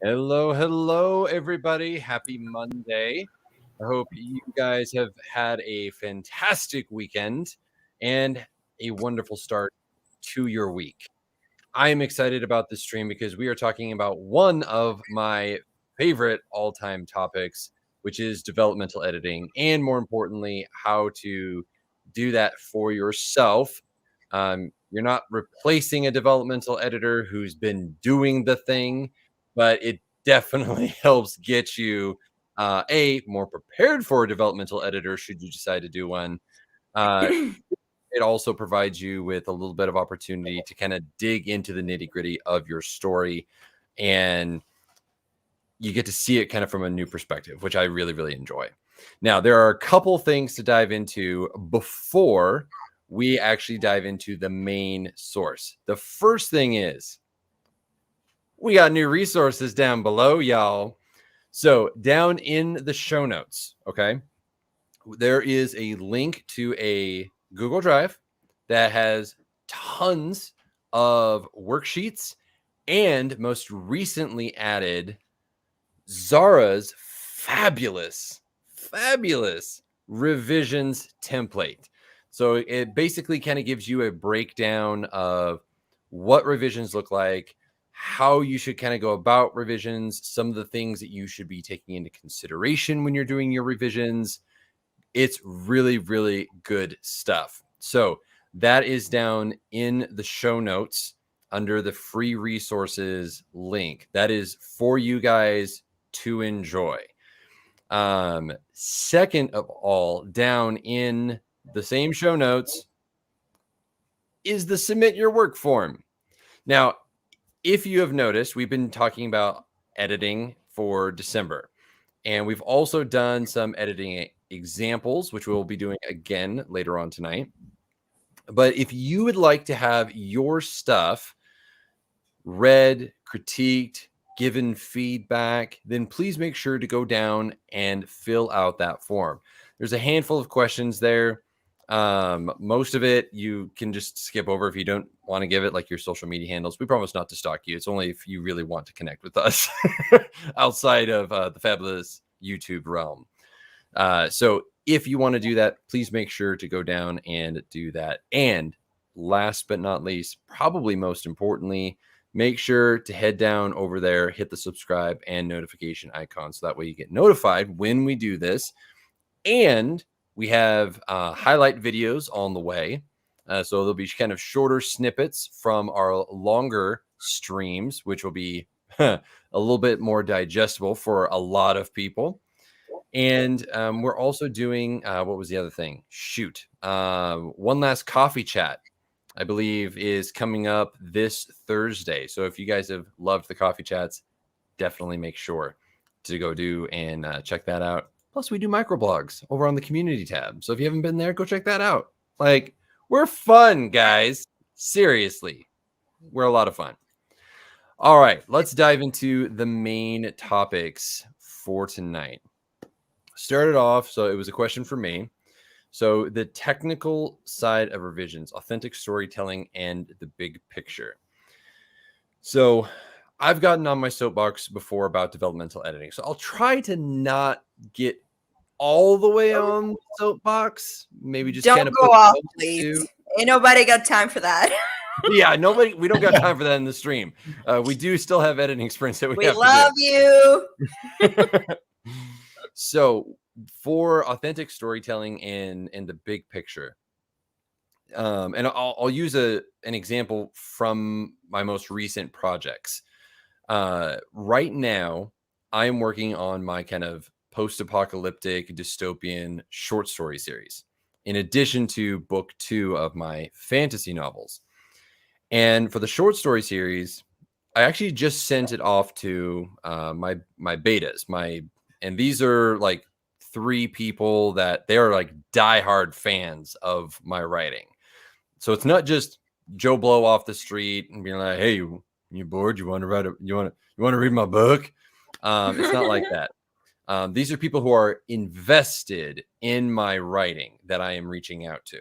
Hello, everybody. Happy Monday. I hope you guys have had a fantastic weekend and a wonderful start to your week. I am excited about this stream because we are talking about one of my favorite all-time topics, which is developmental editing, and more importantly, how to do that for yourself. You're not replacing a developmental editor who's been doing the thing, but it definitely helps get you more prepared for a developmental editor should you decide to do one. Uh, it also provides you with a little bit of opportunity to kind of dig into the nitty-gritty of your story, and you get to see it kind of from a new perspective, which I really enjoy. Now, there are a couple things to dive into before we actually dive into the main source. The first thing is we got new resources down below, y'all. So down in the show notes, okay, there is a link to a Google Drive that has tons of worksheets and most recently added Zara's fabulous revisions template. So it basically kind of gives you a breakdown of what revisions look like, how you should kind of go about revisions, some of the things that you should be taking into consideration when you're doing your revisions. It's really good stuff. So that is down in the show notes under the free resources link. That is for you guys to enjoy. Second of all, down in the same show notes is the submit your work form. Now, if you have noticed, we've been talking about editing for December, and we've also done some editing examples, which we'll be doing again later on tonight. But if you would like to have your stuff read, critiqued, given feedback, then please make sure to go down and fill out that form. There's a handful of questions there. Most of it you can just skip over if you don't want to give it, like your social media handles. We promise not to stalk you. It's only if you really want to connect with us outside of the fabulous YouTube realm. So if you want to do that, please make sure to go down and do that. And last but not least, probably most importantly, make sure to head down over there, hit the subscribe and notification icon. So that way you get notified when we do this. And we have highlight videos on the way. So there'll be kind of shorter snippets from our longer streams, which will be a little bit more digestible for a lot of people. And we're also doing, what was the other thing? One Last Coffee Chat, I believe, is coming up this Thursday. So if you guys have loved the coffee chats, definitely make sure to go do and check that out. Plus, we do microblogs over on the community tab. So if you haven't been there, go check that out. Like, we're fun, guys. Seriously, we're a lot of fun. All right, let's dive into the main topics for tonight. Started off, so it was a question for me. So the technical side of revisions, authentic storytelling, and the big picture. So I've gotten on my soapbox before about developmental editing. So I'll try to not get all the way on the soapbox. Maybe just don't kind of go off, please. Ain't nobody got time for that. Yeah, we don't got time for that in the stream. We do still have editing sprints that we have love to do. you. So for authentic storytelling and the big picture, and I'll use an example from my most recent projects. Right now, I'm working on my kind of post-apocalyptic dystopian short story series, in addition to book 2 of my fantasy novels. And for the short story series, I actually just sent it off to my betas. And these are like 3 people that they are like diehard fans of my writing. So it's not just Joe Blow off the street and being like, "Hey, you bored? You want to write you want to read my book?" It's not like that. These are people who are invested in my writing that I am reaching out to,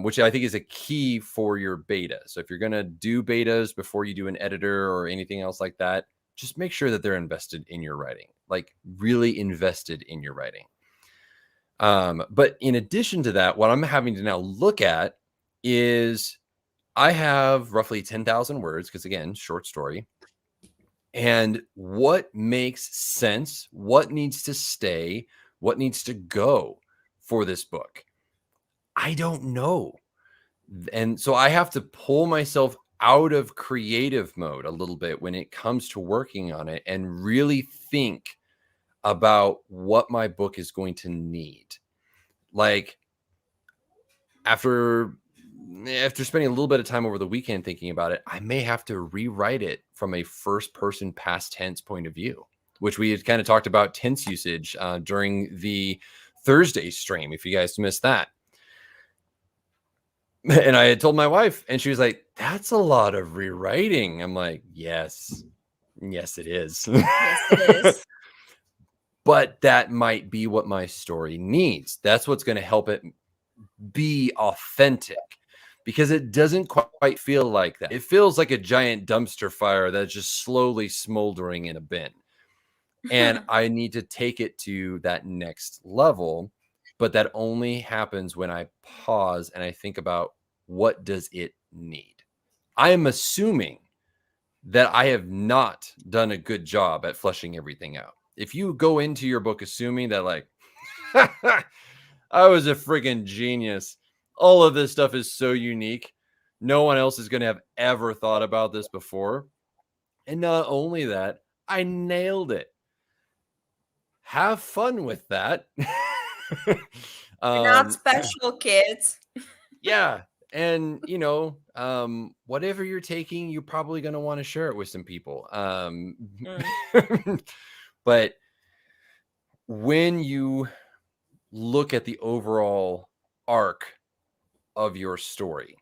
which I think is a key for your beta. So if you're going to do betas before you do an editor or anything else like that, just make sure that they're invested in your writing, like really invested in your writing. But in addition to that, what I'm having to now look at is I have roughly 10,000 words, because again, short story. And what makes sense, what needs to stay, what needs to go for this book? I don't know. And so I have to pull myself out of creative mode a little bit when it comes to working on it and really think about what my book is going to need. Like after spending a little bit of time over the weekend thinking about it, I may have to rewrite it from a first person past tense point of view, which we had kind of talked about tense usage during the Thursday stream, if you guys missed that. And I had told my wife, and she was like, that's a lot of rewriting. I'm like, yes, it is. Yes, it is. But that might be what my story needs. That's what's going to help it be authentic, because it doesn't quite feel like that. It feels like a giant dumpster fire that's just slowly smoldering in a bin. And I need to take it to that next level. But that only happens when I pause and I think about, what does it need? I am assuming that I have not done a good job at fleshing everything out. If you go into your book assuming that, like, I was a friggin' genius, all of this stuff is so unique, no one else is going to have ever thought about this before. And not only that, I nailed it. Have fun with that. You're not special, kids. Yeah. And, whatever you're taking, you're probably going to want to share it with some people. But when you look at the overall arc of your story,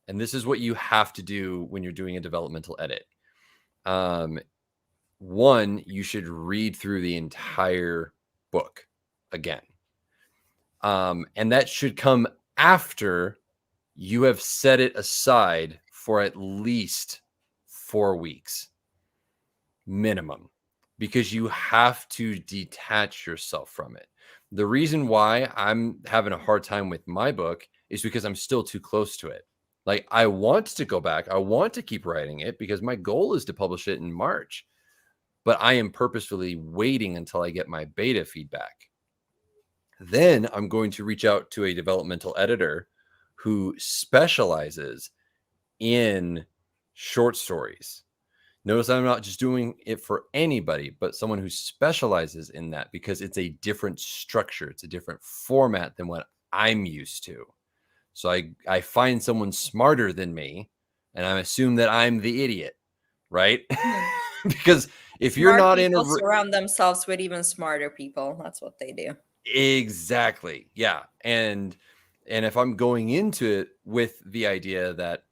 and this is what you have to do when you're doing a developmental edit. One, you should read through the entire book again. And that should come after you have set it aside for at least 4 weeks minimum, because you have to detach yourself from it. The reason why I'm having a hard time with my book is because I'm still too close to it. Like, I want to go back. I want to keep writing it because my goal is to publish it in March, but I am purposefully waiting until I get my beta feedback. Then I'm going to reach out to a developmental editor who specializes in short stories. Notice I'm not just doing it for anybody, but someone who specializes in that, because it's a different structure. It's a different format than what I'm used to. So I find someone smarter than me, and I assume that I'm the idiot, right? Because if you're not in surround themselves with even smarter people. That's what they do. Exactly. Yeah. And if I'm going into it with the idea that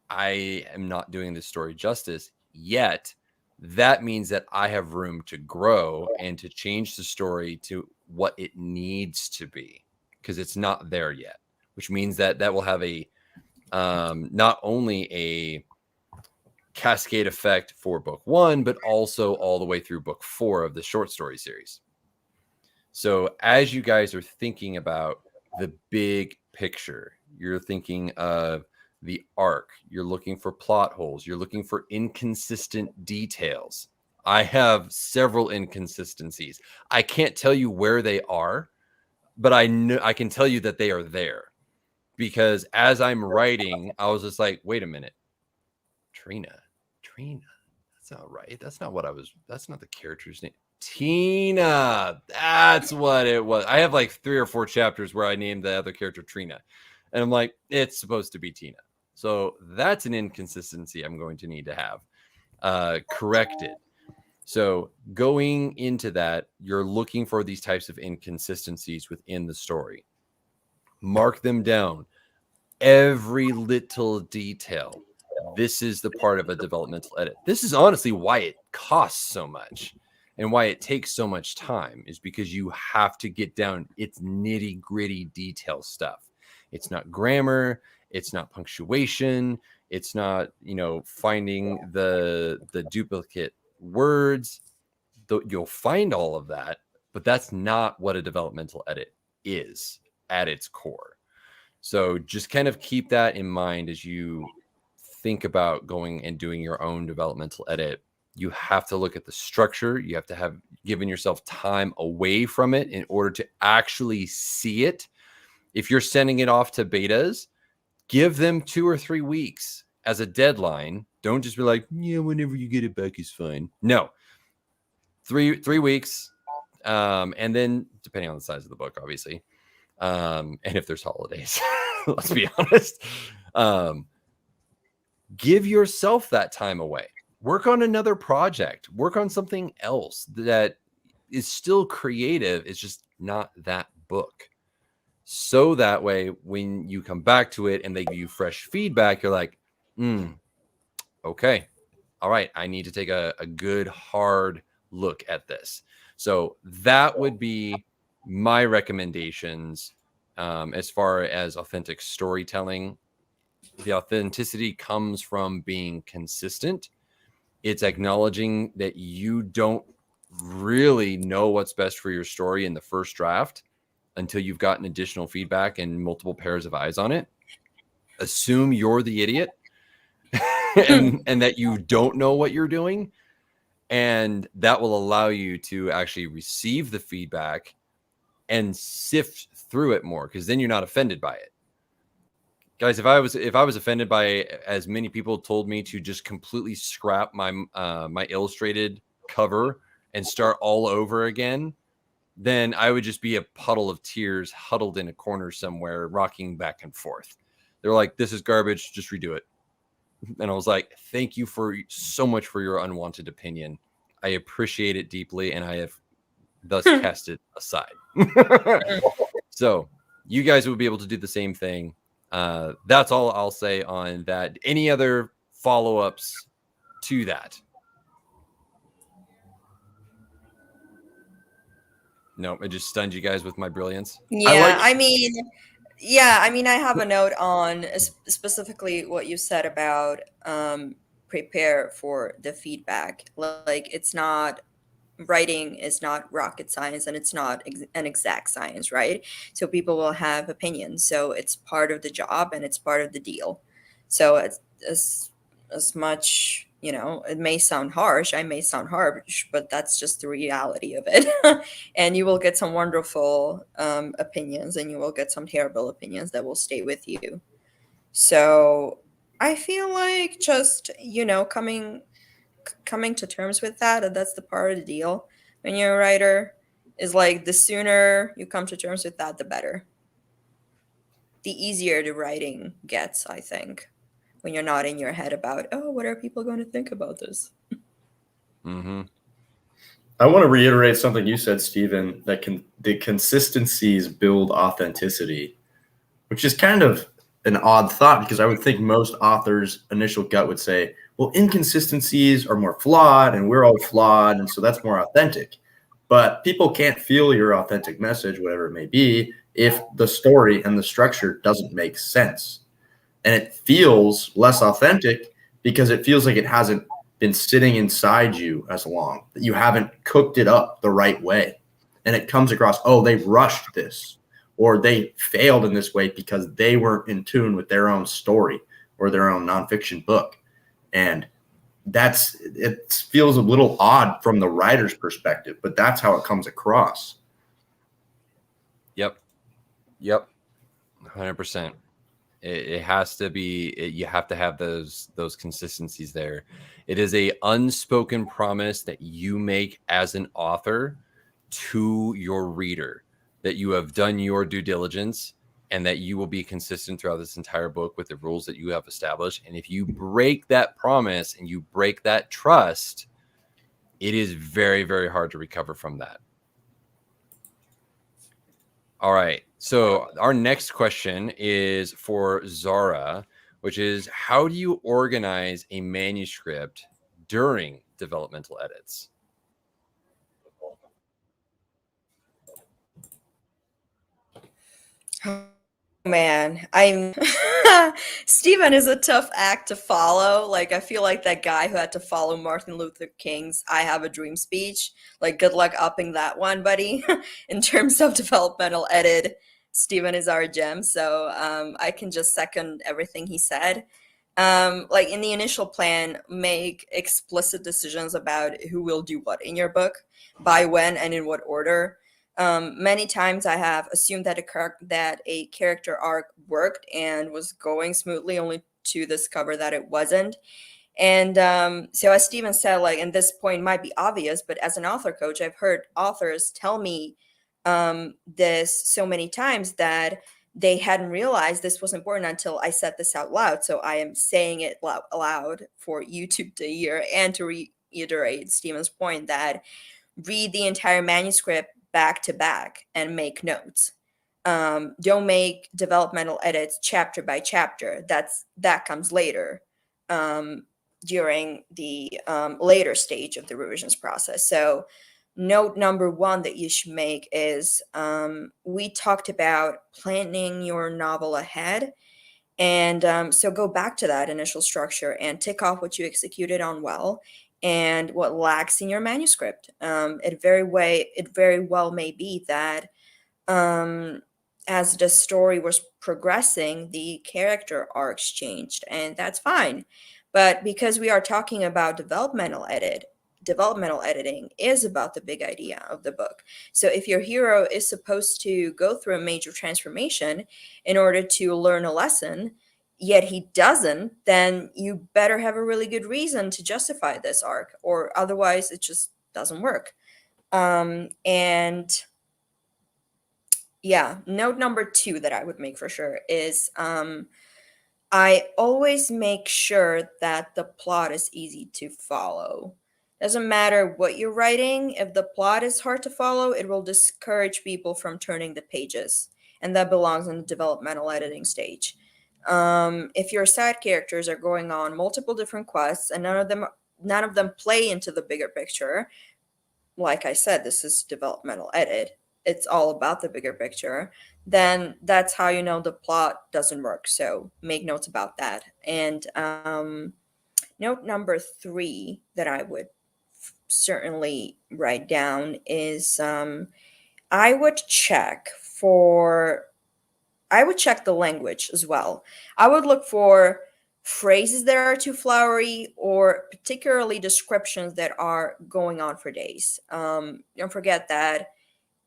I am not doing this story justice yet, that means that I have room to grow and to change the story to what it needs to be, because it's not there yet, which means that will have a not only a cascade effect for book 1, but also all the way through book 4 of the short story series. So as you guys are thinking about the big picture, you're thinking of the arc, you're looking for plot holes, you're looking for inconsistent details. I have several inconsistencies. I can't tell you where they are, but I know I can tell you that they are there, because as I'm writing, I was just like, wait a minute, Trina, that's not right. That's not the character's name. Tina, that's what it was. I have like 3 or 4 chapters where I named the other character Trina, and I'm like, it's supposed to be Tina. So that's an inconsistency I'm going to need to have corrected. So going into that, you're looking for these types of inconsistencies within the story. Mark them down. Every little detail. This is the part of a developmental edit. This is honestly why it costs so much. And why it takes so much time is because you have to get down its nitty gritty detail stuff. It's not grammar. It's not punctuation. It's not, finding the duplicate words. You'll find all of that, but that's not what a developmental edit is at its core. So just kind of keep that in mind as you think about going and doing your own developmental edit. You have to look at the structure. You have to have given yourself time away from it in order to actually see it. If you're sending it off to betas, give them 2 or 3 weeks as a deadline. Don't just be like, yeah, whenever you get it back is fine. No, 3 weeks. And then depending on the size of the book, obviously. And if there's holidays, let's be honest. Give yourself that time away. Work on another project. Work on something else that is still creative. It's just not that book. So that way, when you come back to it and they give you fresh feedback, you're like, okay, all right, I need to take a good, hard look at this. So that would be my recommendations as far as authentic storytelling. The authenticity comes from being consistent. It's acknowledging that you don't really know what's best for your story in the first draft until you've gotten additional feedback and multiple pairs of eyes on it. Assume you're the idiot and that you don't know what you're doing. And that will allow you to actually receive the feedback and sift through it more, because then you're not offended by it. Guys, if I was offended by as many people told me to just completely scrap my my illustrated cover and start all over again, then I would just be a puddle of tears huddled in a corner somewhere, rocking back and forth. They're like, this is garbage, just redo it. And I was like, thank you so much for your unwanted opinion. I appreciate it deeply, and I have thus cast it aside. So you guys will be able to do the same thing. That's all I'll say on that. Any other follow-ups to that? No, I just stunned you guys with my brilliance. Yeah, I mean, I have a note on specifically what you said about prepare for the feedback. Like, it's not, writing is not rocket science, and it's not an exact science, right? So people will have opinions. So it's part of the job and it's part of the deal. So as much, it may sound harsh, I may sound harsh, but that's just the reality of it. And you will get some wonderful opinions, and you will get some terrible opinions that will stay with you. So I feel like just, coming to terms with that, and that's the part of the deal when you're a writer, is like, the sooner you come to terms with that, the better. The easier the writing gets, I think, when you're not in your head about, oh, what are people going to think about this? I want to reiterate something you said, Stephen, that the consistencies build authenticity, which is kind of an odd thought, because I would think most authors' initial gut would say, well, inconsistencies are more flawed and we're all flawed, and so that's more authentic. But people can't feel your authentic message, whatever it may be, if the story and the structure doesn't make sense. And it feels less authentic because it feels like it hasn't been sitting inside you as long, that you haven't cooked it up the right way. And it comes across, oh, they rushed this, or they failed in this way because they weren't in tune with their own story or their own nonfiction book. And it feels a little odd from the writer's perspective, but that's how it comes across. Yep. 100%. It has to be, you have to have those consistencies there. It is a unspoken promise that you make as an author to your reader, that you have done your due diligence and that you will be consistent throughout this entire book with the rules that you have established. And if you break that promise and you break that trust, it is very, very hard to recover from that. All right. So our next question is for Zara, which is, how do you organize a manuscript during developmental edits? man, I'm Stephen is a tough act to follow. Like, I feel like that guy who had to follow Martin Luther King's "I Have a Dream" speech. Like, good luck upping that one, buddy. In terms of developmental edit, Stephen is our gem. So I can just second everything he said. Like, in the initial plan, make explicit decisions about who will do what in your book, by when, and in what order. Many times I have assumed that a character arc worked and was going smoothly, only to discover that it wasn't. And so, as Steven said, like, and this point might be obvious, but as an author coach, I've heard authors tell me this so many times that they hadn't realized this was important until I said this out loud. So I am saying it aloud for YouTube to hear, and to reiterate Steven's point that read the entire manuscript back to back and make notes. Don't make developmental edits chapter by chapter. That comes later, during the later stage of the revisions process. So note number one that you should make is, we talked about planning your novel ahead. And so go back to that initial structure and tick off what you executed on well and what lacks in your manuscript. It very well may be that as the story was progressing, the character arcs changed, and that's fine. But because we are talking about developmental editing is about the big idea of the book. So if your hero is supposed to go through a major transformation in order to learn a lesson, yet he doesn't, then you better have a really good reason to justify this arc, or otherwise it just doesn't work. And yeah, note number two that I would make for sure is, I always make sure that the plot is easy to follow. Doesn't matter what you're writing, if the plot is hard to follow, it will discourage people from turning the pages. And that belongs in the developmental editing stage. If your side characters are going on multiple different quests and none of them play into the bigger picture, like I said, this is developmental edit. It's all about the bigger picture. Then that's how you know the plot doesn't work. So make notes about that. And note number three that I would certainly write down is, I would check the language as well. I would look for phrases that are too flowery, or particularly descriptions that are going on for days. Don't forget that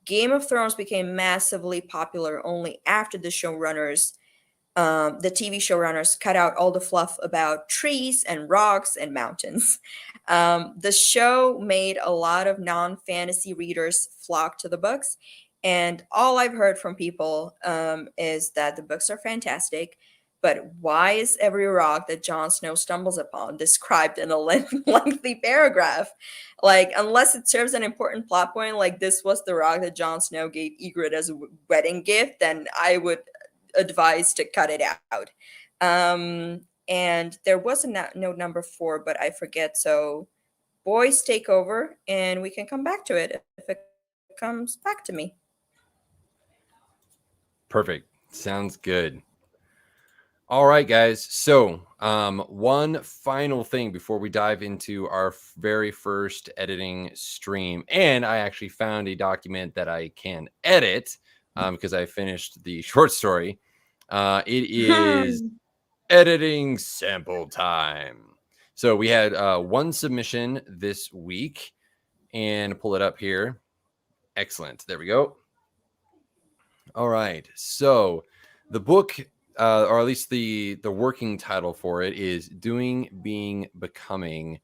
Game of Thrones became massively popular only after the TV showrunners cut out all the fluff about trees and rocks and mountains. The show made a lot of non-fantasy readers flock to the books, and all I've heard from people is that the books are fantastic, but why is every rock that Jon Snow stumbles upon described in a lengthy paragraph? Like, unless it serves an important plot point, like this was the rock that Jon Snow gave Ygritte as a wedding gift, then I would advise to cut it out. And there was a note number 4, but I forget. So boys, take over, and we can come back to it if it comes back to me. Perfect. Sounds good. All right, guys. So one final thing before we dive into our very first editing stream. And I actually found a document that I can edit because I finished the short story. It is editing sample time. So we had one submission this week, and pull it up here. Excellent. There we go. All right. So the book, or at least the working title for it, is Doing, Being, Becoming,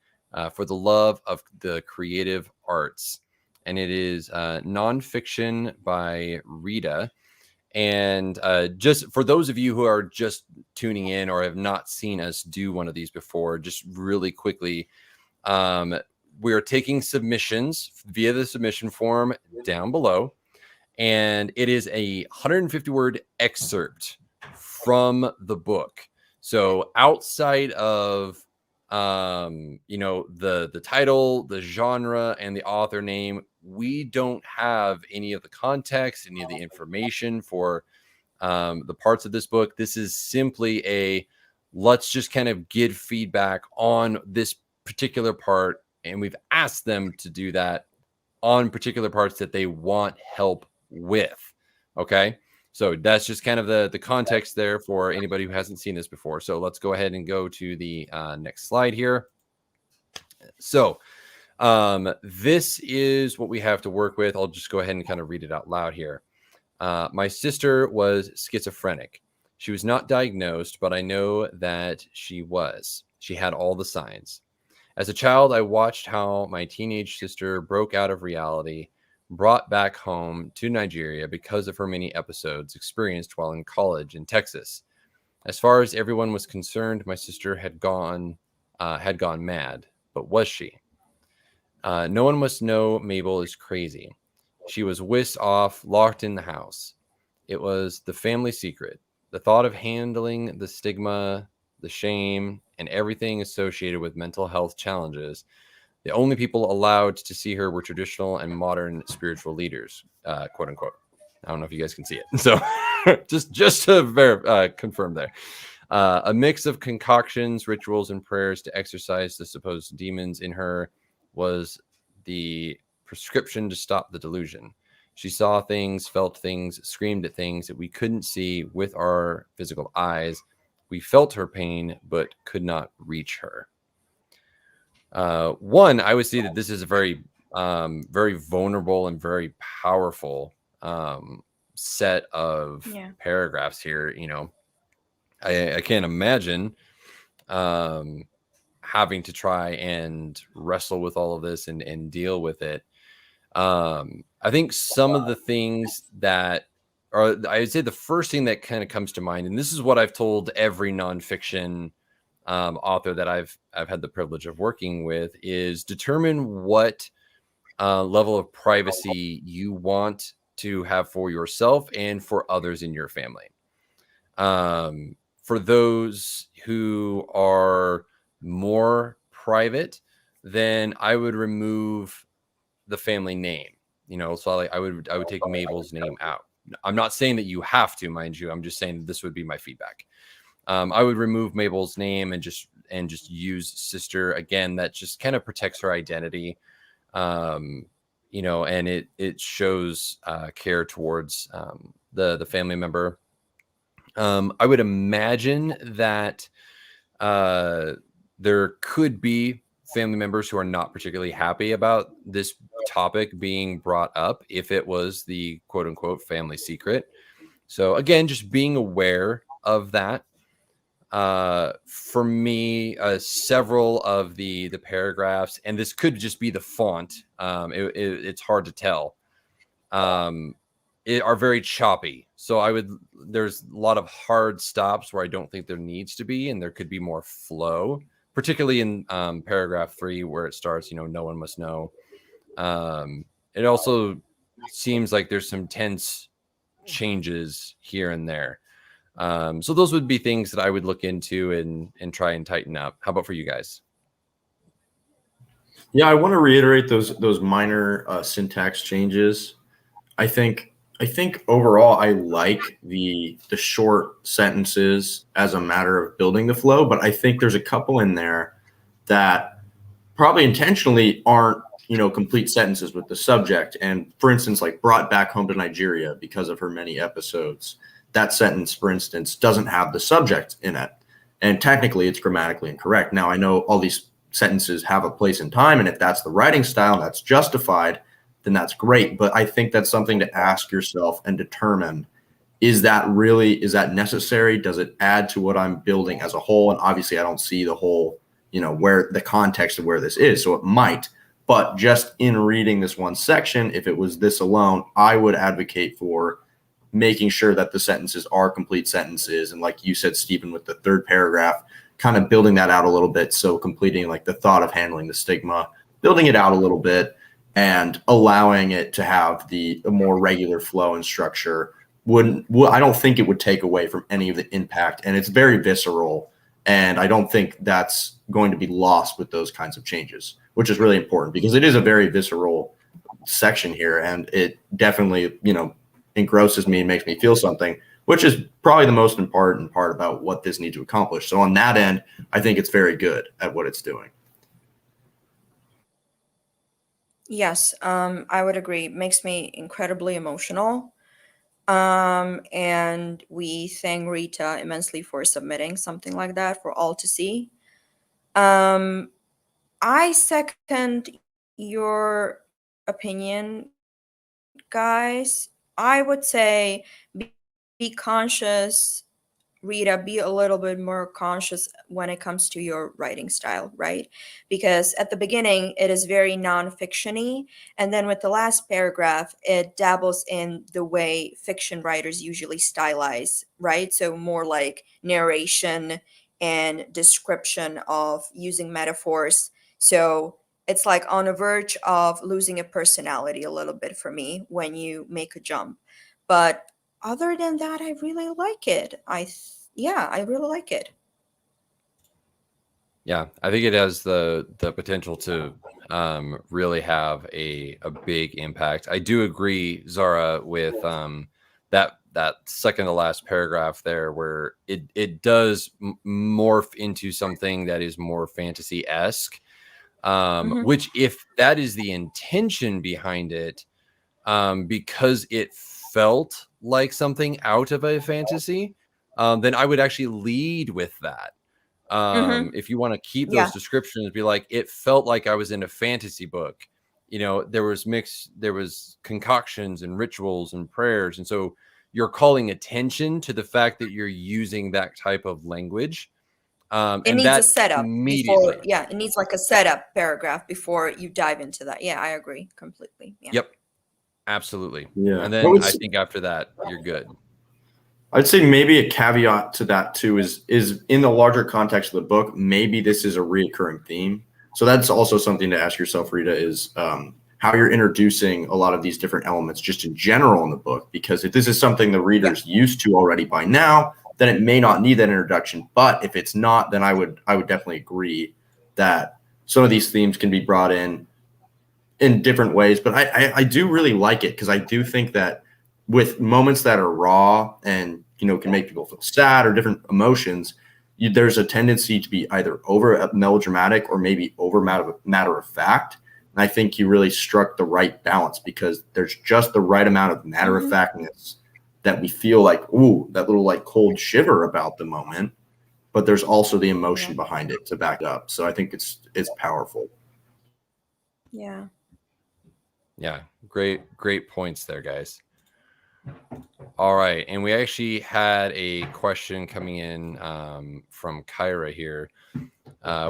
for the Love of the Creative Arts. And it is nonfiction by Rita. And just for those of you who are just tuning in or have not seen us do one of these before, just really quickly, we are taking submissions via the submission form down below. And it is a 150-word excerpt from the book. So outside of the title, the genre, and the author name, we don't have any of the context, any of the information for the parts of this book. This is simply let's just kind of give feedback on this particular part. And we've asked them to do that on particular parts that they want help with. Okay. So that's just kind of the context there for anybody who hasn't seen this before. So let's go ahead and go to the next slide here. So this is what we have to work with. I'll just go ahead and kind of read it out loud here. My sister was schizophrenic. She was not diagnosed, but I know that she was. She had all the signs. As a child, I watched how my teenage sister broke out of reality, brought back home to Nigeria because of her many episodes experienced while in college in Texas. As far as everyone was concerned, my sister had gone mad. But was she? No one must know Mabel is crazy. She was whisked off, locked in the house. It was the family secret. The thought of handling the stigma, the shame, and everything associated with mental health challenges. The only people allowed to see her were traditional and modern spiritual leaders, quote unquote. I don't know if you guys can see it. So just to confirm there. A mix of concoctions, rituals, and prayers to exorcise the supposed demons in her was the prescription to stop the delusion. She saw things, felt things, screamed at things that we couldn't see with our physical eyes. We felt her pain, but could not reach her. One, I would say that this is a very, very vulnerable and very powerful set of paragraphs here. You know, I can't imagine having to try and wrestle with all of this and deal with it. I think some of the things that are, I would say the first thing that kind of comes to mind, and this is what I've told every nonfiction author that I've had the privilege of working with, is determine what level of privacy you want to have for yourself and for others in your family. For those who are more private, then I would remove the family name. You know, so I would take Mabel's name out. I'm not saying that you have to, mind you. I'm just saying this would be my feedback. I would remove Mabel's name and just use sister. Again, that just kind of protects her identity. You know, and it shows care towards the family member. I would imagine that there could be family members who are not particularly happy about this topic being brought up if it was the quote unquote family secret. So again, just being aware of that. For me, several of the paragraphs, and this could just be the font, it's hard to tell, are very choppy. So there's a lot of hard stops where I don't think there needs to be, and there could be more flow, particularly in paragraph 3 where it starts, you know, no one must know. It also seems like there's some tense changes here and there. So those would be things that I would look into and try and tighten up. How about for you guys? Yeah, I want to reiterate those minor syntax changes. I think overall I like the short sentences as a matter of building the flow, but I think there's a couple in there that probably intentionally aren't, you know, complete sentences with the subject. And for instance, like brought back home to Nigeria because of her many episodes. That sentence, for instance, doesn't have the subject in it. And technically it's grammatically incorrect. Now I know all these sentences have a place in time, and if that's the writing style and that's justified, then that's great. But I think that's something to ask yourself and determine, is that necessary? Does it add to what I'm building as a whole? And obviously I don't see the whole, you know, where the context of where this is. So it might, but just in reading this one section, if it was this alone, I would advocate for making sure that the sentences are complete sentences. And like you said, Stephen, with the third paragraph, kind of building that out a little bit. So completing like the thought of handling the stigma, building it out a little bit and allowing it to have a more regular flow and structure I don't think it would take away from any of the impact. And it's very visceral. And I don't think that's going to be lost with those kinds of changes, which is really important because it is a very visceral section here. And it definitely, you know, engrosses me and makes me feel something, which is probably the most important part about what this needs to accomplish. So on that end, I think it's very good at what it's doing. Yes, I would agree. It makes me incredibly emotional. And we thank Rita immensely for submitting something like that for all to see. I second your opinion, guys. I would say be conscious, Rita, be a little bit more conscious when it comes to your writing style, right? Because at the beginning, it is very nonfiction-y. And then with the last paragraph, it dabbles in the way fiction writers usually stylize, right? So more like narration and description of using metaphors. So it's like on the verge of losing a personality a little bit for me when you make a jump. But other than that, I really like it. Yeah, I really like it. Yeah, I think it has the potential to really have a big impact. I do agree, Zara, with that second to last paragraph there, where it does morph into something that is more fantasy-esque. Which, if that is the intention behind it, because it felt like something out of a fantasy, then I would actually lead with that. If you want to keep Yeah. those descriptions, be like, it felt like I was in a fantasy book. You know, there was concoctions and rituals and prayers. And so you're calling attention to the fact that you're using that type of language. It And needs a that setup immediately. before, yeah, it needs like a setup paragraph before you dive into that. Yeah, I agree completely. Yeah. Yep. Absolutely. Yeah. And then I think after that, you're good. I'd say maybe a caveat to that too is in the larger context of the book, maybe this is a reoccurring theme. So that's also something to ask yourself, Rita, is how you're introducing a lot of these different elements just in general in the book. Because if this is something the reader's used to already by now, then it may not need that introduction. But if it's not, then I would definitely agree that some of these themes can be brought in different ways. But I do really like it because I do think that with moments that are raw and can make people feel sad or different emotions, there's a tendency to be either over melodramatic or maybe over matter of fact. And I think you really struck the right balance because there's just the right amount of matter of factness that we feel like, ooh, that little like cold shiver about the moment, but there's also the emotion behind it to back up. So I think it's powerful. Yeah. Yeah. Great points there, guys. All right. And we actually had a question coming in from Kyra here,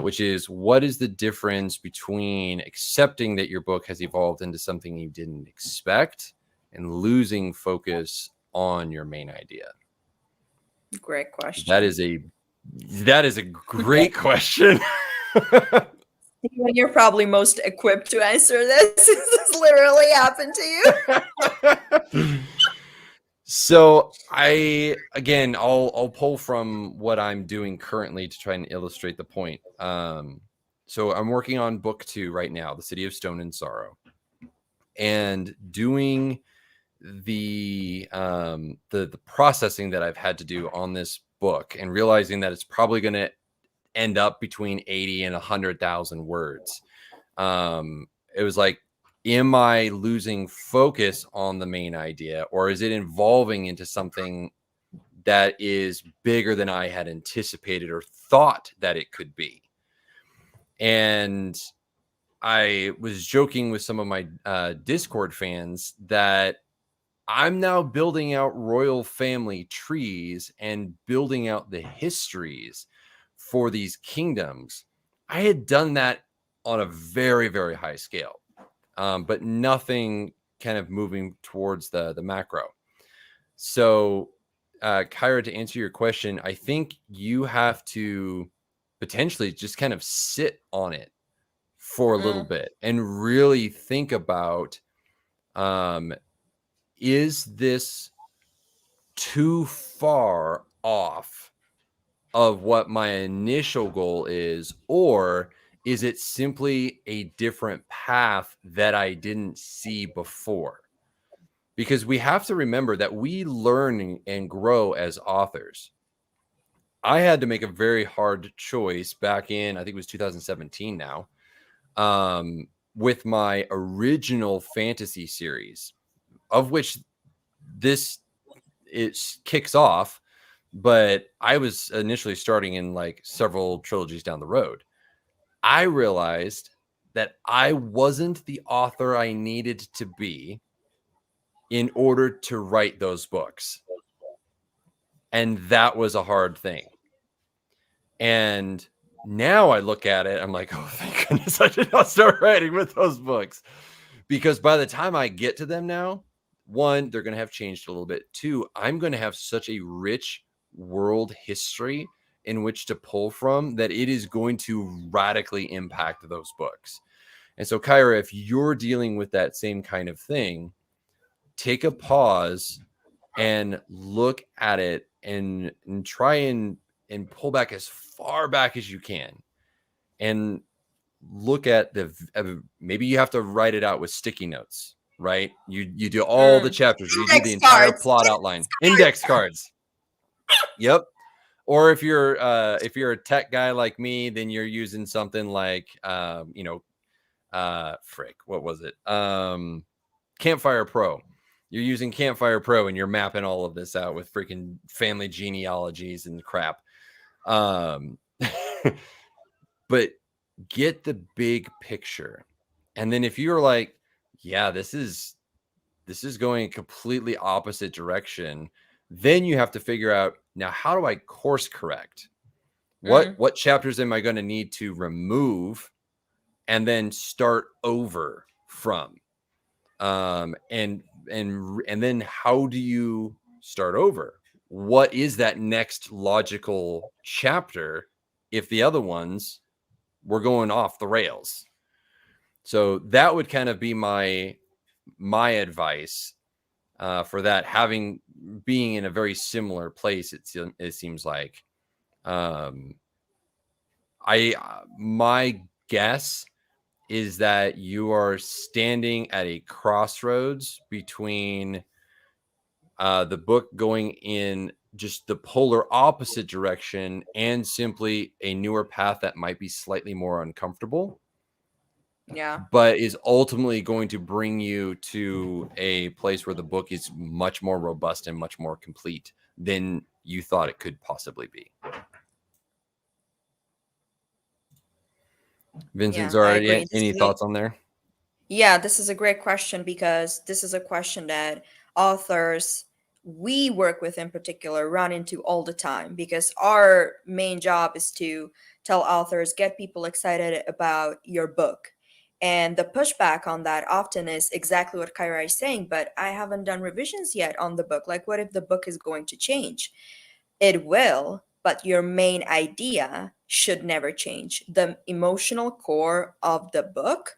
which is, what is the difference between accepting that your book has evolved into something you didn't expect and losing focus on your main idea? Great question. That is a great question. You're probably most equipped to answer this. This literally happened to you. So I'll pull from what I'm doing currently to try and illustrate the point. So I'm working on book 2 right now, The City of Stone and Sorrow, and doing the processing that I've had to do on this book and realizing that it's probably going to end up between 80 and 100,000 words. It was like, am I losing focus on the main idea, or is it evolving into something that is bigger than I had anticipated or thought that it could be? And I was joking with some of my Discord fans that I'm now building out royal family trees and building out the histories for these kingdoms. I had done that on a very, very high scale, but nothing kind of moving towards the macro. So, Kyra, to answer your question, I think you have to potentially just kind of sit on it for a little bit and really think about, is this too far off of what my initial goal is, or is it simply a different path that I didn't see before? because we have to remember that we learn and grow as authors. I had to make a very hard choice back in, I think it was 2017 now, with my original fantasy series, of which this kicks off, but I was initially starting in like several trilogies down the road. I realized that I wasn't the author I needed to be in order to write those books. And that was a hard thing. And now I look at it, I'm like, oh, thank goodness I did not start writing with those books. Because by the time I get to them now, one, they're going to have changed a little bit. Two, I'm going to have such a rich world history in which to pull from that it is going to radically impact those books. And so, Kyra, if you're dealing with that same kind of thing, take a pause and look at it and try and pull back as far back as you can and look at maybe you have to write it out with sticky notes, right? You do all the chapters, you do the entire plot outline, index cards. Yep. Or if you're a tech guy like me, then you're using something like what was it? Campfire Pro. You're using Campfire Pro and you're mapping all of this out with freaking family genealogies and crap. But get the big picture. And then if you're like, yeah, this is going a completely opposite direction, then you have to figure out, now, how do I course correct? What chapters am I going to need to remove and then start over from? And then how do you start over? What is that next logical chapter if the other ones were going off the rails? So that would kind of be my advice for that, being in a very similar place. It seems like my guess is that you are standing at a crossroads between the book going in just the polar opposite direction and simply a newer path that might be slightly more uncomfortable. Yeah. But is ultimately going to bring you to a place where the book is much more robust and much more complete than you thought it could possibly be. Vincent, Zara, any thoughts on there? Yeah, this is a great question, because this is a question that authors we work with in particular run into all the time, because our main job is to tell authors, get people excited about your book. And the pushback on that often is exactly what Kyra is saying, but I haven't done revisions yet on the book. Like, what if the book is going to change? It will, but your main idea should never change. The emotional core of the book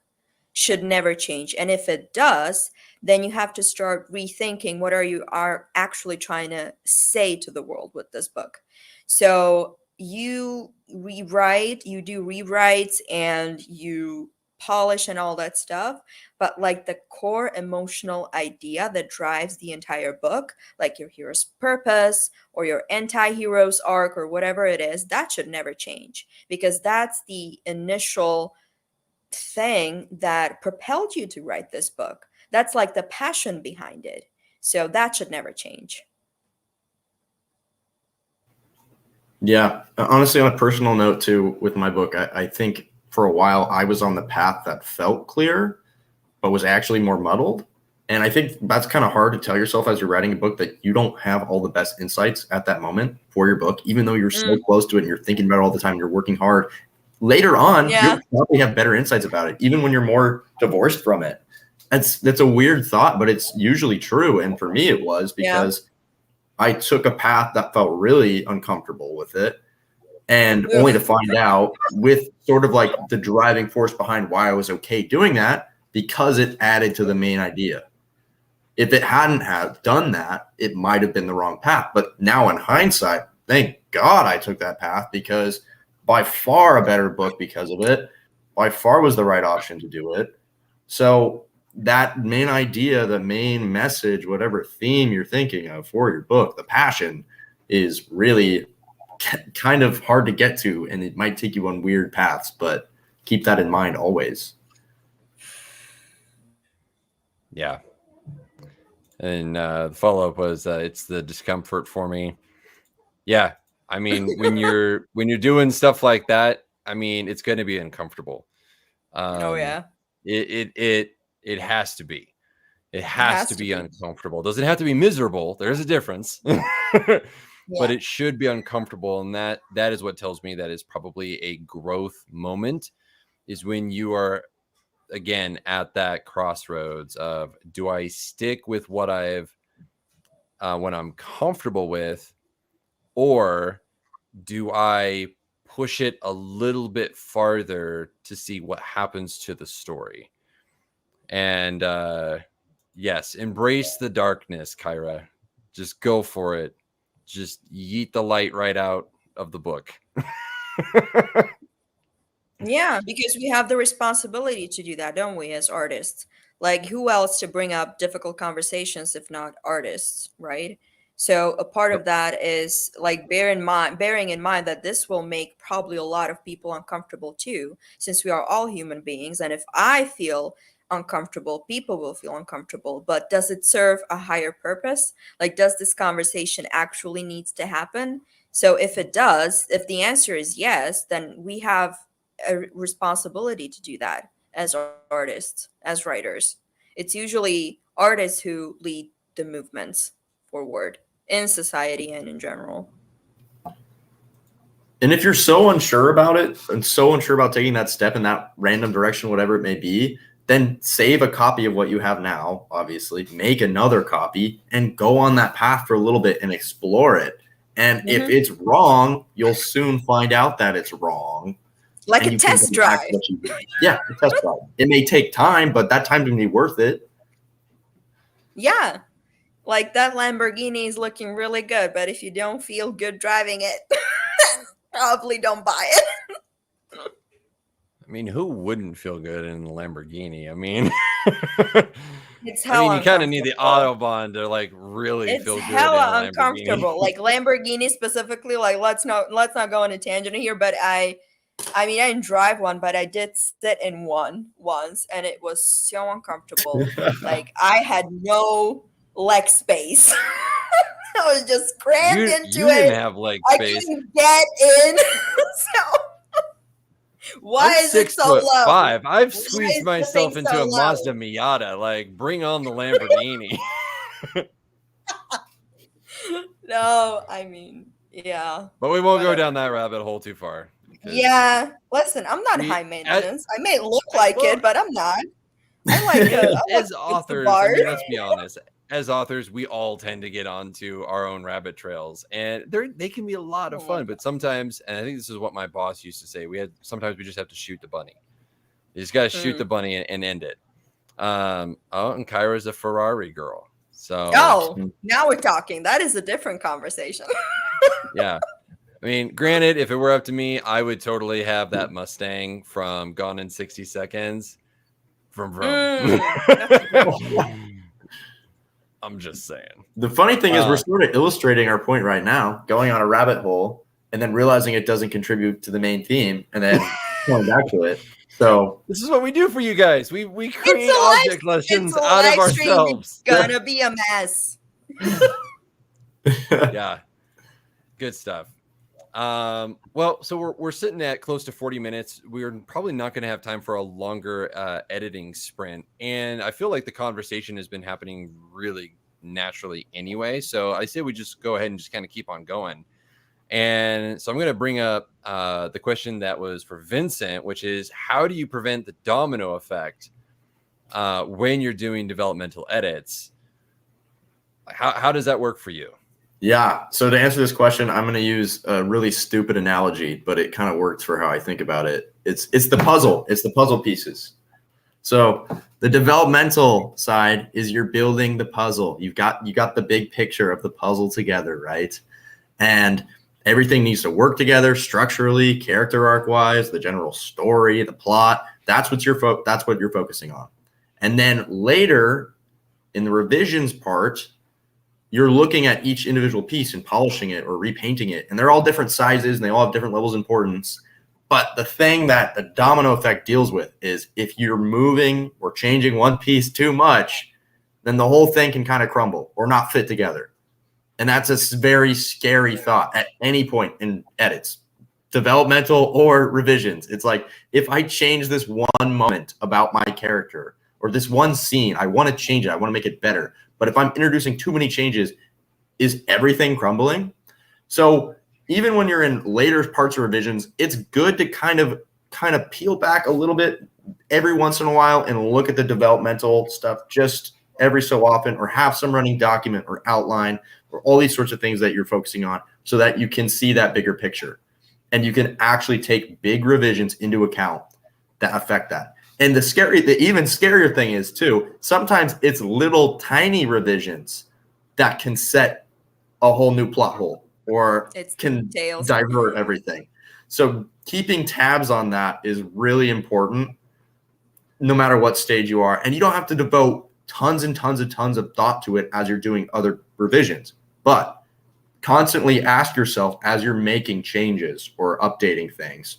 should never change. And if it does, then you have to start rethinking what are actually trying to say to the world with this book. So you rewrite, you do rewrites, and you polish and all that stuff, but like the core emotional idea that drives the entire book, like your hero's purpose or your anti-hero's arc or whatever it is, that should never change, because that's the initial thing that propelled you to write this book. That's like the passion behind it. So that should never change. Yeah, honestly, on a personal note too, with my book, I think for a while I was on the path that felt clear, but was actually more muddled. And I think that's kind of hard to tell yourself as you're writing a book that you don't have all the best insights at that moment for your book, even though you're so close to it and you're thinking about it all the time and you're working hard. Later on, you'll probably have better insights about it, even when you're more divorced from it. That's a weird thought, but it's usually true. And for me, it was because I took a path that felt really uncomfortable with it, and only to find out with sort of like the driving force behind why I was okay doing that, because it added to the main idea. If it hadn't have done that, it might have been the wrong path. But now in hindsight, thank God I took that path, because by far a better book because of it, by far was the right option to do it. So that main idea, the main message, whatever theme you're thinking of for your book, the passion is really kind of hard to get to, and it might take you on weird paths, but keep that in mind always. Yeah. And the follow-up was it's the discomfort for me. Yeah. I mean, when you're doing stuff like that, I mean, it's going to be uncomfortable. Oh yeah. It has to be. It has to be uncomfortable. It doesn't have to be miserable. There's a difference. But it should be uncomfortable, and that is what tells me that is probably a growth moment, is when you are again at that crossroads of, do I stick with what I've when I'm comfortable with, or do I push it a little bit farther to see what happens to the story? And yes, embrace the darkness, Kyra. Just go for it. Just yeet the light right out of the book. Yeah, because we have the responsibility to do that, don't we, as artists? Like, who else to bring up difficult conversations if not artists, right? So a part of that is like bearing in mind that this will make probably a lot of people uncomfortable too, since we are all human beings. And if I feel uncomfortable, people will feel uncomfortable. But does it serve a higher purpose? Like, does this conversation actually needs to happen? So if it does, if the answer is yes, then we have a responsibility to do that as artists, as writers. It's usually artists who lead the movements forward in society and in general. And if you're so unsure about it and so unsure about taking that step in that random direction, whatever it may be, then save a copy of what you have now, obviously, make another copy and go on that path for a little bit and explore it. And if it's wrong, you'll soon find out that it's wrong. Like a test drive. Yeah, a test drive. It may take time, but that time can be worth it. Yeah. Like, that Lamborghini is looking really good, but if you don't feel good driving it, probably don't buy it. I mean, who wouldn't feel good in a Lamborghini? I mean, it's I mean, you kind of need the Autobahn to like really feel good. It's hella uncomfortable. Like Lamborghini specifically. Like, let's not go on a tangent here, but I mean, I didn't drive one, but I did sit in one once, and it was so uncomfortable. Like, I had no leg space. I was just crammed into you it. Didn't have leg space. I couldn't get in. So why I'm is it so low? 6'5". I've squeezed myself into a Mazda Miata. Like, bring on the Lamborghini. No, I mean, yeah. But we won't go down that rabbit hole too far. Yeah, listen, I'm not high maintenance. I may look like it, but I'm not. I like as authors. I mean, let's be honest. As authors, we all tend to get onto our own rabbit trails, and they can be a lot of fun. But sometimes, and I think this is what my boss used to say, sometimes we just have to shoot the bunny. You just got to shoot the bunny and end it. And Kyra's a Ferrari girl. So now we're talking. That is a different conversation. Yeah. I mean, granted, if it were up to me, I would totally have that Mustang from Gone in 60 Seconds. From. I'm just saying. The funny thing is we're sort of illustrating our point right now, going on a rabbit hole and then realizing it doesn't contribute to the main theme and then going back to it. So this is what we do for you guys. We create object lessons out of ourselves. It's gonna be a mess. Yeah. Good stuff. Well, so we're sitting at close to 40 minutes. We're probably not going to have time for a longer editing sprint. And I feel like the conversation has been happening really naturally anyway. So I say we just go ahead and just kind of keep on going. And so I'm going to bring up the question that was for Vincent, which is, how do you prevent the domino effect when you're doing developmental edits? How does that work for you? Yeah. So to answer this question, I'm going to use a really stupid analogy, but it kind of works for how I think about it. It's the puzzle. It's the puzzle pieces. So the developmental side is you're building the puzzle. You got the big picture of the puzzle together, right? And everything needs to work together structurally, character arc wise, the general story, the plot. That's what you're focusing on. And then later in the revisions part, you're looking at each individual piece and polishing it or repainting it. And they're all different sizes and they all have different levels of importance. But the thing that the domino effect deals with is if you're moving or changing one piece too much, then the whole thing can kind of crumble or not fit together. And that's a very scary thought at any point in edits, developmental or revisions. It's like, if I change this one moment about my character or this one scene, I want to change it. I want to make it better. But if I'm introducing too many changes, is everything crumbling? So even when you're in later parts of revisions, it's good to kind of peel back a little bit every once in a while and look at the developmental stuff just every so often, or have some running document or outline or all these sorts of things that you're focusing on so that you can see that bigger picture and you can actually take big revisions into account that affect that. And the even scarier thing is too, sometimes it's little tiny revisions that can set a whole new plot hole or can divert everything. So keeping tabs on that is really important no matter what stage you are. And you don't have to devote tons and tons and tons of thought to it as you're doing other revisions, but constantly ask yourself as you're making changes or updating things,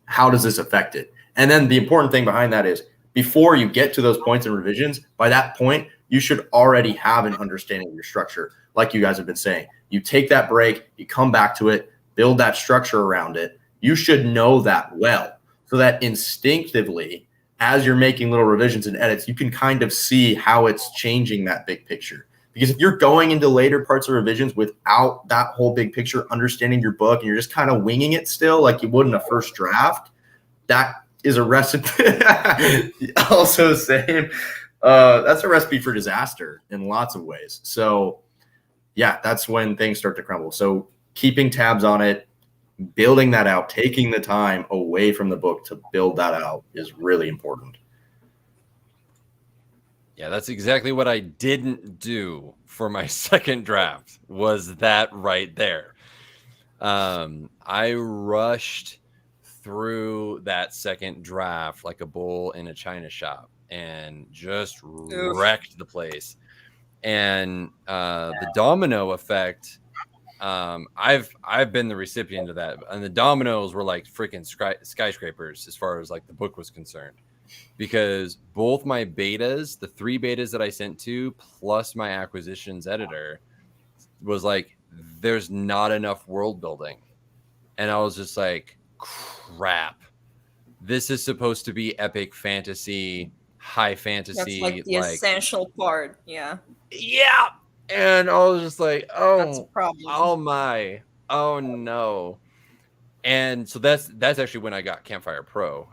how does this affect it? And then the important thing behind that is before you get to those points in revisions, by that point, you should already have an understanding of your structure. Like you guys have been saying, you take that break, you come back to it, build that structure around it. You should know that well so that instinctively, as you're making little revisions and edits, you can kind of see how it's changing that big picture. Because if you're going into later parts of revisions without that whole big picture, understanding your book, and you're just kind of winging it still like you would in a first draft, that is a recipe. Also same. That's a recipe for disaster in lots of ways. So yeah, that's when things start to crumble. So keeping tabs on it, building that out, taking the time away from the book to build that out is really important. Yeah, that's exactly what I didn't do for my second draft, was that right there. I rushed through that second draft like a bull in a china shop and just wrecked the place. And the domino effect, I've been the recipient of that, and the dominoes were like freaking skyscrapers as far as like the book was concerned, because both my betas, the 3 betas that I sent to, plus my acquisitions editor, was like, there's not enough world building. And I was just like, crap, this is supposed to be epic fantasy, high fantasy. That's like the essential part. Yeah. Yeah. And I was just like, That's a problem. oh my, oh no. And so that's actually when I got Campfire Pro,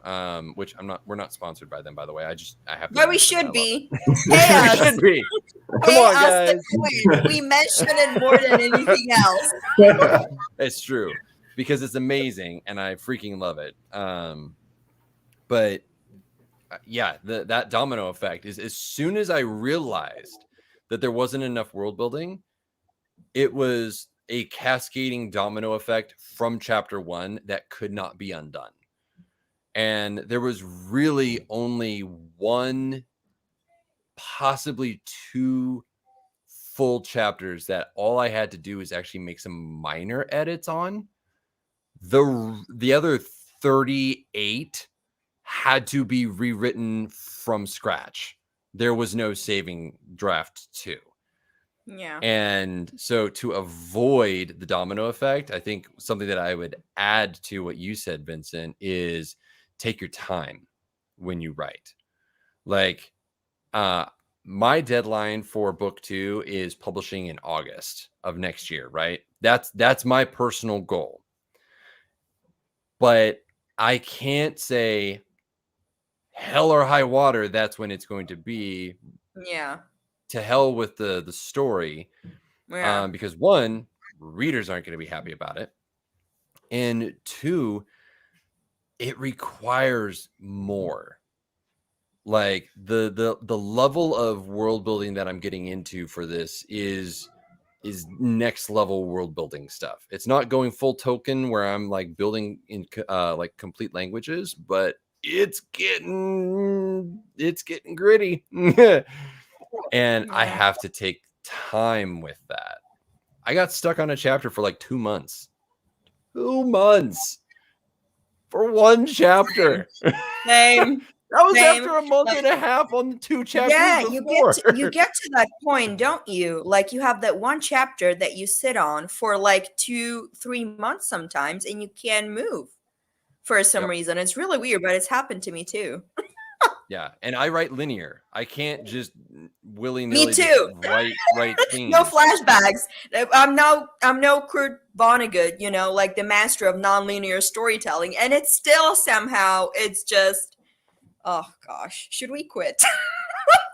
which we're not sponsored by them, by the way. I have to. But we should be. Hey, we should be. Come on, guys. We mention it more than anything else. It's true, because it's amazing and I freaking love it. But yeah, that domino effect is, as soon as I realized that there wasn't enough world building, it was a cascading domino effect from chapter 1 that could not be undone. And there was really only 1, possibly 2 full chapters that all I had to do is actually make some minor edits on. The other 38 had to be rewritten from scratch. There was no saving draft 2. Yeah. And so to avoid the domino effect, I think something that I would add to what you said, Vincent, is take your time when you write. Like, my deadline for book 2 is publishing in August of next year, right? That's my personal goal. But I can't say hell or high water, that's when it's going to be. Yeah. To hell with the story. Yeah. Because 1, readers aren't going to be happy about it. And 2, it requires more. Like the level of world building that I'm getting into for this is next level world building stuff. It's not going full token where I'm like building in like complete languages, but it's getting gritty. And I Yeah. have to take time with that. I got stuck on a chapter for like 2 months. 2 months for one chapter. Same. That was Same. after a month Like, and a half on the 2 chapters yeah, before. you get to that point, don't you? Like you have that one chapter that you sit on for like 2-3 months sometimes, and you can't move for some Yep. reason. It's really weird, but it's happened to me too. Yeah, and I write linear. I can't just willy Me nilly too. write scenes. No flashbacks. I'm no Kurt Vonnegut, you know, like the master of nonlinear storytelling, and it's still somehow it's just, oh gosh, should we quit?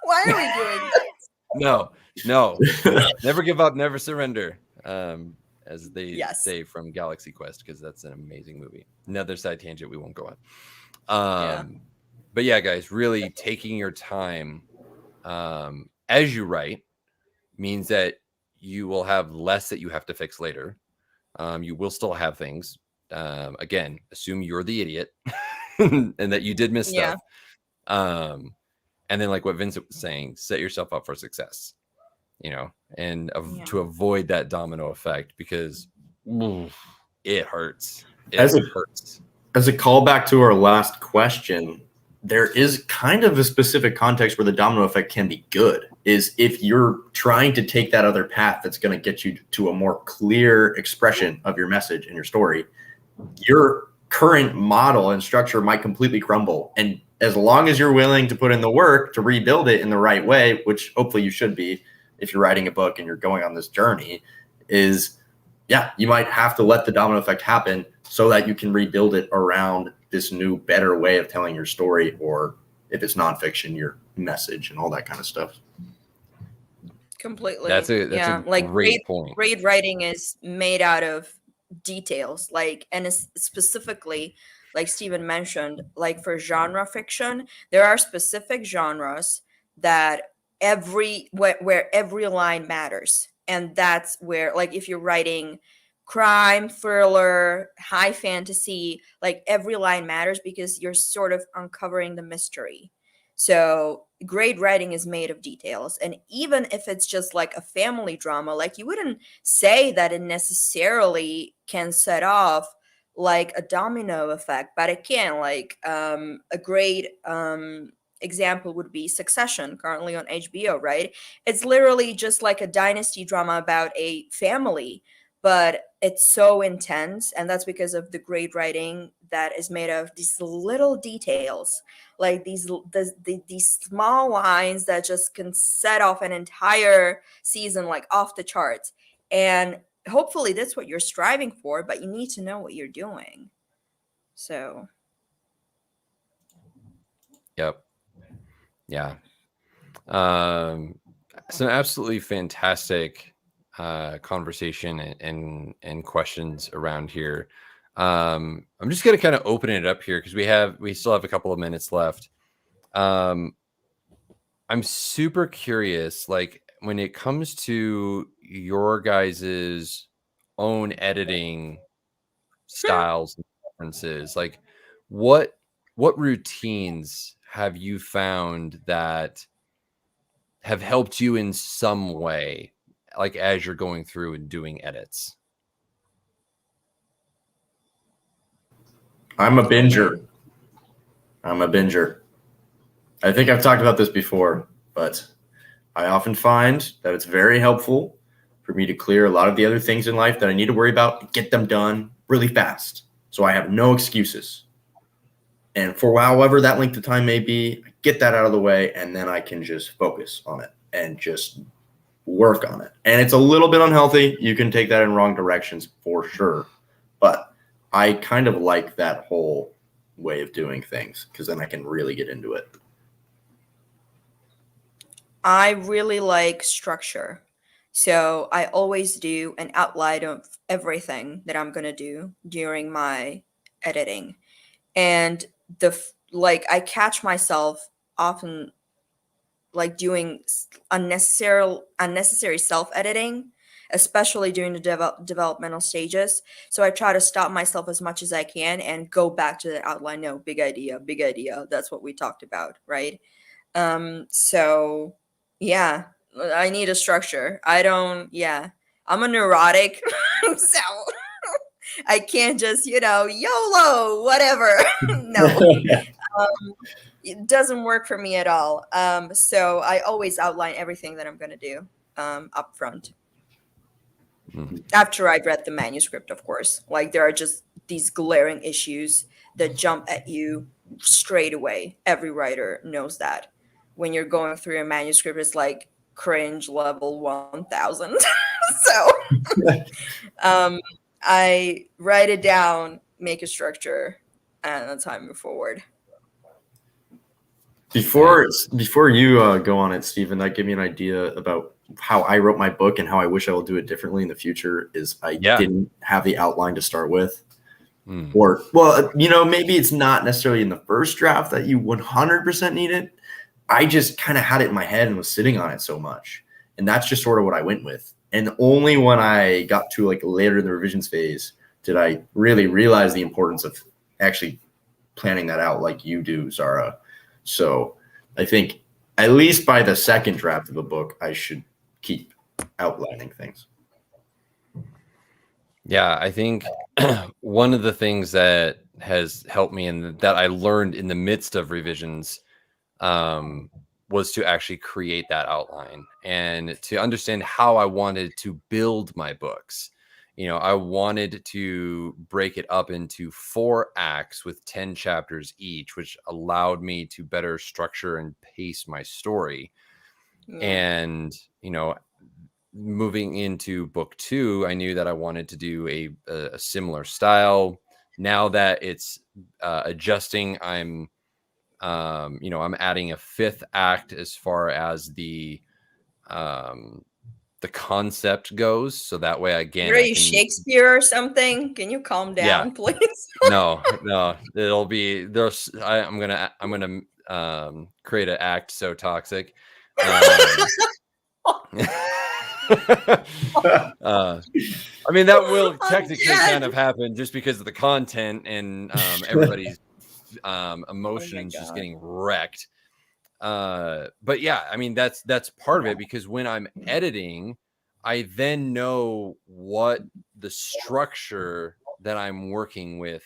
Why are we doing this? No, never give up, never surrender. As they Yes. say from Galaxy Quest, because that's an amazing movie. Another side tangent we won't go on. Yeah. But yeah, guys, really taking your time as you write means that you will have less that you have to fix later. You will still have things. Again, assume you're the idiot and that you did miss Yeah. stuff. And then, like what Vincent was saying, set yourself up for success, you know, and to avoid that domino effect, because it hurts. It hurts. As a callback to our last question, there is kind of a specific context where the domino effect can be good, is if you're trying to take that other path that's going to get you to a more clear expression of your message and your story, your current model and structure might completely crumble. And as long as you're willing to put in the work to rebuild it in the right way, which hopefully you should be if you're writing a book and you're going on this journey, is you might have to let the domino effect happen so that you can rebuild it around this new, better way of telling your story, or if it's nonfiction, your message and all that kind of stuff. Completely. That's a like great point. Great writing is made out of details, like, and specifically, like Stephen mentioned, like for genre fiction, there are specific genres that where every line matters, and that's where, like, if you're writing crime, thriller, high fantasy, like every line matters because you're sort of uncovering the mystery. So great writing is made of details. And even if it's just like a family drama, like you wouldn't say that it necessarily can set off like a domino effect, but it can. Like a great example would be Succession, currently on HBO, right? It's literally just like a dynasty drama about a family, but it's so intense, and that's because of the great writing that is made of these little details, like these small lines that just can set off an entire season like off the charts. And hopefully that's what you're striving for, but you need to know what you're doing. So Yep. Yeah. Some absolutely fantastic conversation and questions around here. I'm just gonna kind of open it up here because we still have a couple of minutes left. I'm super curious, like when it comes to your guys's own editing styles and preferences, like what routines have you found that have helped you in some way, like as you're going through and doing edits? I'm a binger. I think I've talked about this before, but I often find that it's very helpful for me to clear a lot of the other things in life that I need to worry about and get them done really fast, so I have no excuses. And for however that length of time may be, I get that out of the way, and then I can just focus on it and just work on it. And it's a little bit unhealthy. You can take that in wrong directions for sure. But I kind of like that whole way of doing things because then I can really get into it. I really like structure. So I always do an outline of everything that I'm going to do during my editing. And I catch myself often like doing unnecessary self editing, especially during the developmental stages. So I try to stop myself as much as I can and go back to the outline. No, big idea, big idea. That's what we talked about, right? So yeah, I need a structure. I'm a neurotic, so I can't just, YOLO, whatever. No, it doesn't work for me at all. So I always outline everything that I'm going to do up front. After I've read the manuscript, of course. Like, there are just these glaring issues that jump at you straight away. Every writer knows that. When you're going through a manuscript, it's like cringe level 1000. So I write it down, make a structure, and that's how I move forward. Before you go on it, Stephen, that gave me an idea about how I wrote my book and how I wish I will do it differently in the future. Is I didn't have the outline to start with. Or, well, maybe it's not necessarily in the first draft that you 100% need it. I just kind of had it in my head and was sitting on it so much. And that's just sort of what I went with. And only when I got to like later in the revisions phase did I really realize the importance of actually planning that out like you do, Zara. So I think at least by the second draft of a book, I should keep outlining things. Yeah, I think one of the things that has helped me and that I learned in the midst of revisions was to actually create that outline and to understand how I wanted to build my books. I wanted to break it up into 4 acts with 10 chapters each, which allowed me to better structure and pace my story. Yeah. And, moving into book 2, I knew that I wanted to do a similar style. Now that it's adjusting, I'm adding a 5th act as far as the concept goes. So that way, again, are you Shakespeare or something? Can you calm down, please? No, it'll be there's. I'm gonna create an act so toxic. I mean, that will technically kind of happen just because of the content and everybody's emotions just getting wrecked. But yeah, I mean, that's part of it, because when I'm editing, I then know what the structure that I'm working with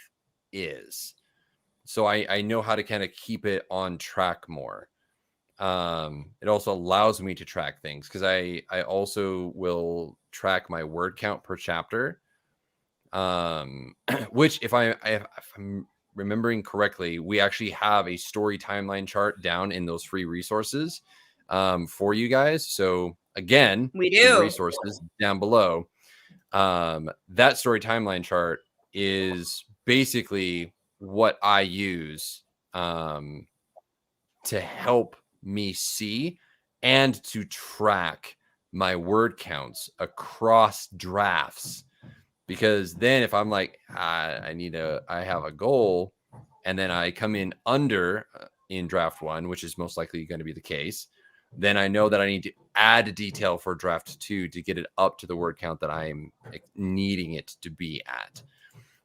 is. So I know how to kind of keep it on track more. It also allows me to track things, because I also will track my word count per chapter, which if I'm remembering correctly, we actually have a story timeline chart down in those free resources for you guys. So again, we do resources down below. That story timeline chart is basically what I use to help me see and to track my word counts across drafts. Because then if I'm like, I have a goal, and then I come in under in draft 1, which is most likely going to be the case, then I know that I need to add detail for draft 2 to get it up to the word count that I'm needing it to be at.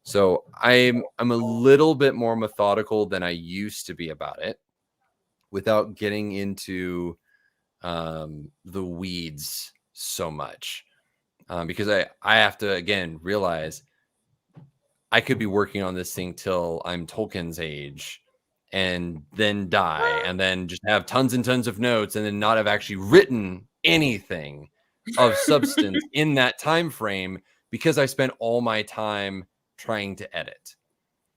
So I'm a little bit more methodical than I used to be about it, without getting into the weeds so much. Because I have to, again, realize I could be working on this thing till I'm Tolkien's age and then die and then just have tons and tons of notes and then not have actually written anything of substance in that time frame, because I spent all my time trying to edit.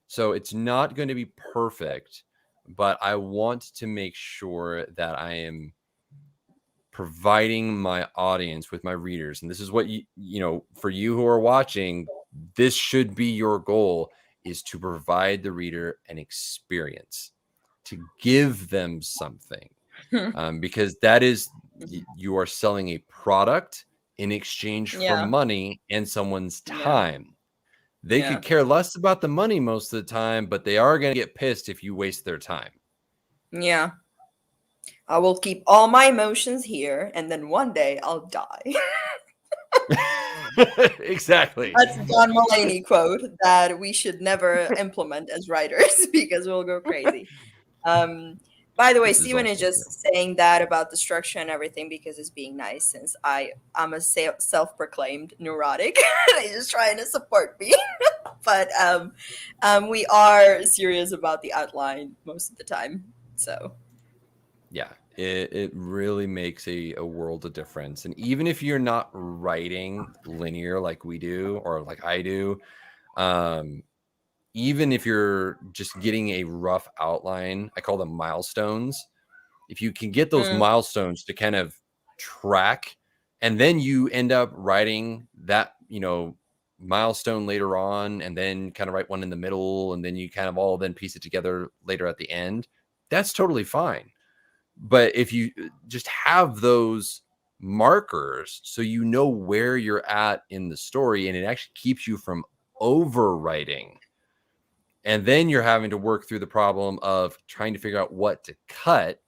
So it's not going to be perfect, but I want to make sure that I am providing my audience with my readers. And this is what for you who are watching, this should be your goal, is to provide the reader an experience, to give them something, because that is, you are selling a product in exchange for money and someone's time. They could care less about the money most of the time, but they are going to get pissed if you waste their time. Yeah. I will keep all my emotions here, and then one day I'll die. Exactly. That's a John Mulaney quote that we should never implement as writers because we'll go crazy. By the way, This is Steven is also just saying that about the structure and everything because it's being nice. Since I'm a self-proclaimed neurotic, he's just trying to support me. But we are serious about the outline most of the time. So yeah, it really makes a world of difference. And even if you're not writing linear like we do or like I do, even if you're just getting a rough outline, I call them milestones. If you can get those milestones to kind of track, and then you end up writing that, milestone later on, and then kind of write one in the middle, and then you kind of all then piece it together later at the end, that's totally fine. But if you just have those markers so you know where you're at in the story, and it actually keeps you from overwriting, and then you're having to work through the problem of trying to figure out what to cut,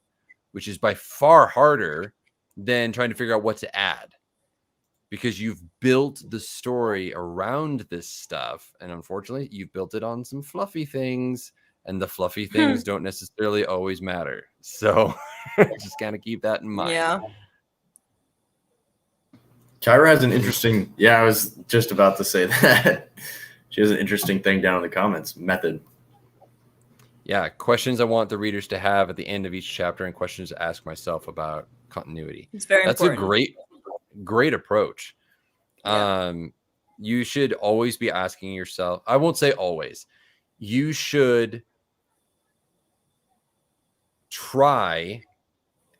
which is by far harder than trying to figure out what to add, because you've built the story around this stuff. And unfortunately, you've built it on some fluffy things, and the fluffy things don't necessarily always matter. So just kind of keep that in mind. yeah. Kyra has an interesting, I was just about to say that. She has an interesting thing down in the comments, method. Yeah, questions I want the readers to have at the end of each chapter, and questions to ask myself about continuity. It's very That's important. a great approach. Yeah. You should always be asking yourself, I won't say always, you should try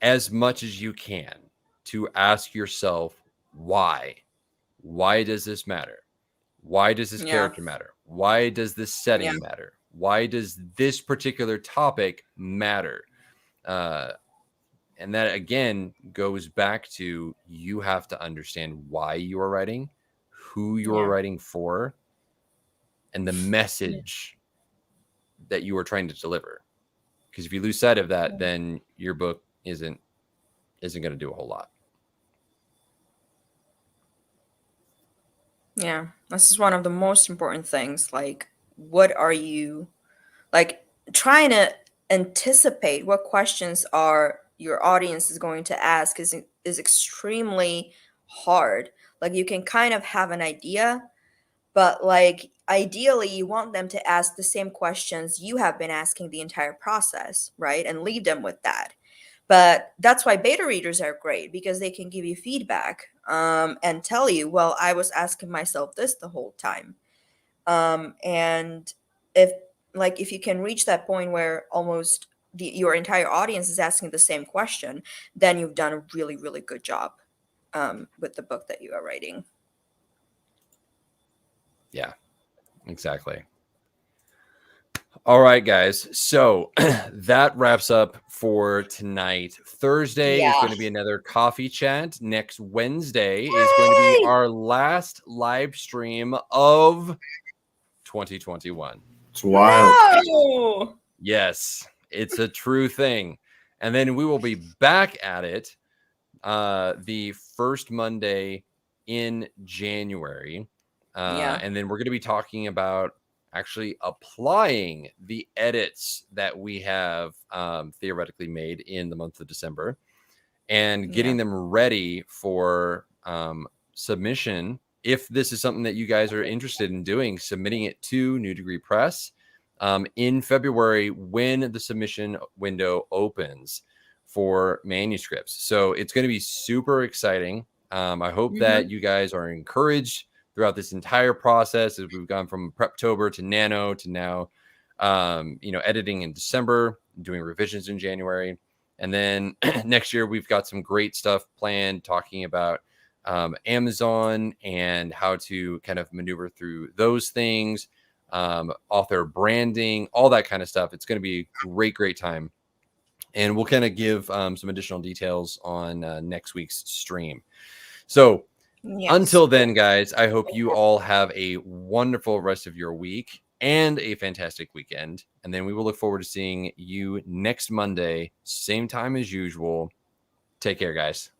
as much as you can to ask yourself why. Why does this matter? Why does this character matter? Why does this setting matter? Why does this particular topic matter? And that, again, goes back to you have to understand why you are writing, who you are writing for, and the message that you are trying to deliver. Because if you lose sight of that, then your book isn't going to do a whole lot. Yeah, this is one of the most important things. Like, what are you like trying to anticipate what questions are your audience is going to ask is extremely hard. Like, you can kind of have an idea, but like ideally you want them to ask the same questions you have been asking the entire process, right? And leave them with that. But that's why beta readers are great, because they can give you feedback and tell you, well, I was asking myself this the whole time. And if you can reach that point where almost your entire audience is asking the same question, then you've done a really, really good job with the book that you are writing. Yeah, exactly. All right, guys. So that wraps up for tonight. Thursday is going to be another coffee chat. Next Wednesday is going to be our last live stream of 2021. It's wild. No! Yes, it's a true thing. And then we will be back at it the first Monday in January. And then we're going to be talking about actually applying the edits that we have theoretically made in the month of December, and getting them ready for submission. If this is something that you guys are interested in doing, submitting it to New Degree Press in February, when the submission window opens for manuscripts. So it's going to be super exciting. I hope that you guys are encouraged throughout this entire process, as we've gone from Preptober to Nano to now, editing in December, doing revisions in January. And then next year, we've got some great stuff planned, talking about Amazon and how to kind of maneuver through those things, author branding, all that kind of stuff. It's going to be a great, great time. And we'll kind of give some additional details on next week's stream. So until then, guys, I hope you all have a wonderful rest of your week and a fantastic weekend. And then we will look forward to seeing you next Monday, same time as usual. Take care, guys.